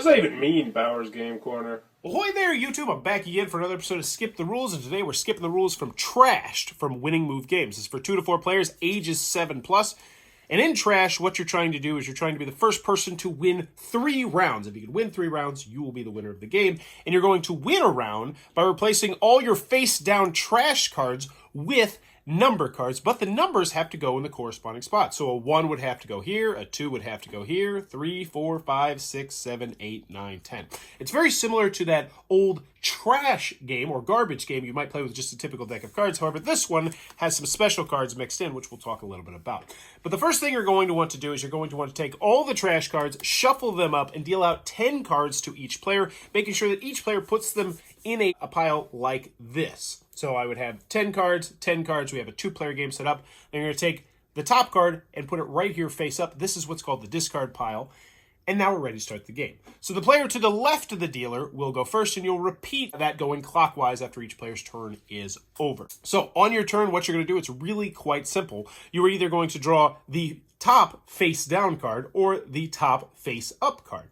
that even mean, Bowers Game Corner? Ahoy there, YouTube! I'm back again for another episode of Skip the Rules, and today we're skipping the rules from Trashed from Winning Move Games. This is for 2 to 4 players, ages 7+. And in Trash, what you're trying to do is you're trying to be the first person to win 3 rounds. If you can win 3 rounds, you will be the winner of the game. And you're going to win a round by replacing all your face-down trash cards with number cards, but the numbers have to go in the corresponding spot. So a 1 would have to go here, a 2 would have to go here, 3, 4, 5, 6, 7, 8, 9, 10. It's very similar to that old trash game or garbage game you might play with just a typical deck of cards. However, this one has some special cards mixed in, which we'll talk a little bit about. But the first thing you're going to want to do is you're going to want to take all the trash cards, shuffle them up, and deal out 10 cards to each player, making sure that each player puts them in a pile like this. So I would have 10 cards. We have a 2-player game set up. Then you're going to take the top card and put it right here face up. This is what's called the discard pile. And now we're ready to start the game. So the player to the left of the dealer will go first, and you'll repeat that going clockwise after each player's turn is over. So on your turn, what you're going to do, it's really quite simple. You are either going to draw the top face down card or the top face up card.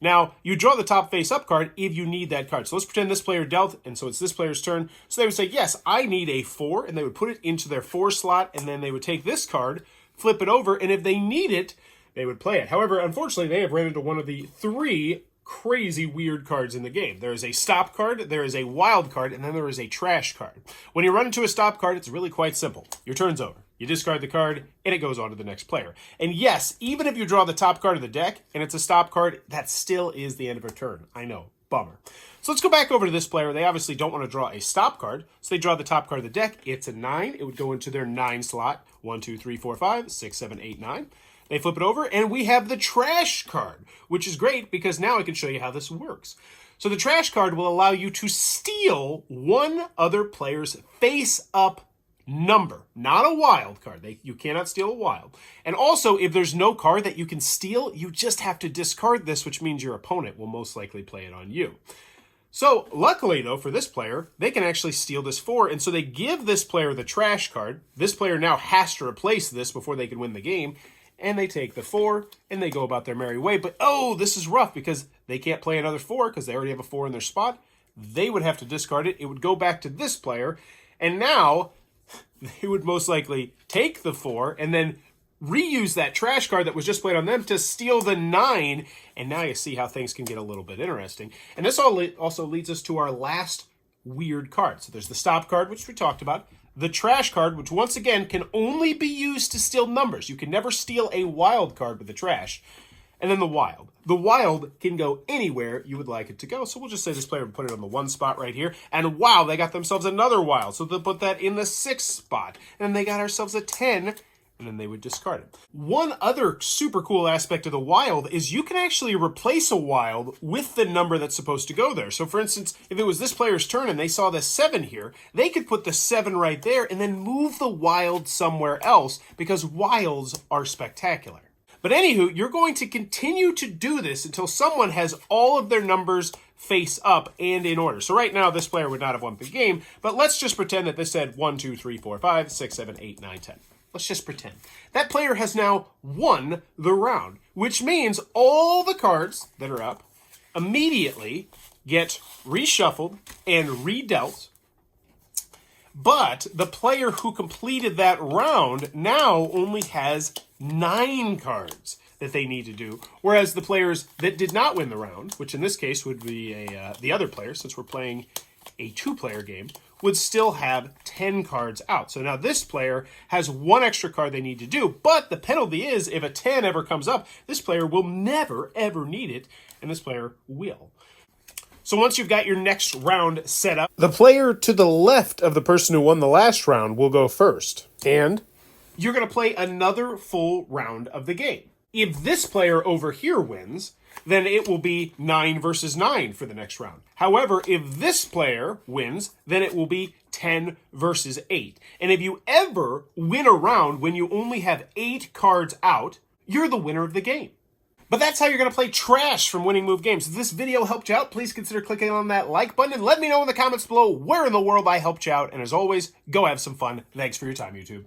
Now, you draw the top face-up card if you need that card. So let's pretend this player dealt, and so it's this player's turn. So they would say, yes, I need a 4, and they would put it into their 4 slot, and then they would take this card, flip it over, and if they need it, they would play it. However, unfortunately, they have ran into one of the 3 crazy weird cards in the game. There is a stop card, there is a wild card, and then there is a trash card. When you run into a stop card, it's really quite simple. Your turn's over. You discard the card, and it goes on to the next player. And yes, even if you draw the top card of the deck, and it's a stop card, that still is the end of a turn. I know, bummer. So let's go back over to this player. They obviously don't want to draw a stop card, so they draw the top card of the deck. It's a 9. It would go into their 9 slot. 1, 2, 3, 4, 5, 6, 7, 8, 9. They flip it over, and we have the trash card, which is great because now I can show you how this works. So the trash card will allow you to steal one other player's face-up number, not a wild card. You cannot steal a wild. And also, if there's no card that you can steal, you just have to discard this, which means your opponent will most likely play it on you. So, luckily, though, for this player, they can actually steal this 4, and so they give this player the trash card. This player now has to replace this before they can win the game, and they take the 4, and they go about their merry way. But, oh, this is rough, because they can't play another 4, because they already have a 4 in their spot. They would have to discard it. It would go back to this player, and now they would most likely take the 4 and then reuse that trash card that was just played on them to steal the 9. And now you see how things can get a little bit interesting. And this also leads us to our last weird card. So there's the stop card, which we talked about. The trash card, which once again can only be used to steal numbers. You can never steal a wild card with the trash. And then the wild. The wild can go anywhere you would like it to go. So we'll just say this player would put it on the 1 spot right here. And wow, they got themselves another wild. So they'll put that in the 6th spot. And they got ourselves a 10. And then they would discard it. One other super cool aspect of the wild is you can actually replace a wild with the number that's supposed to go there. So for instance, if it was this player's turn and they saw the 7 here, they could put the 7 right there and then move the wild somewhere else because wilds are spectacular. But anywho, you're going to continue to do this until someone has all of their numbers face up and in order. So right now, this player would not have won the game, but let's just pretend that this said 1, 2, 3, 4, 5, 6, 7, 8, 9, 10. Let's just pretend. That player has now won the round, which means all the cards that are up immediately get reshuffled and redealt. But the player who completed that round now only has 9 cards that they need to do, whereas the players that did not win the round, which in this case would be the other player, since we're playing a 2-player game, would still have 10 cards out. So now this player has 1 extra card they need to do, but the penalty is if a 10 ever comes up, this player will never, ever need it, and this player will. So once you've got your next round set up, the player to the left of the person who won the last round will go first. And you're going to play another full round of the game. If this player over here wins, then it will be 9 versus 9 for the next round. However, if this player wins, then it will be 10 versus 8. And if you ever win a round when you only have 8 cards out, you're the winner of the game. But that's how you're going to play Trash from Winning Move Games. If this video helped you out, please consider clicking on that like button and let me know in the comments below where in the world I helped you out. And as always, go have some fun. Thanks for your time, YouTube.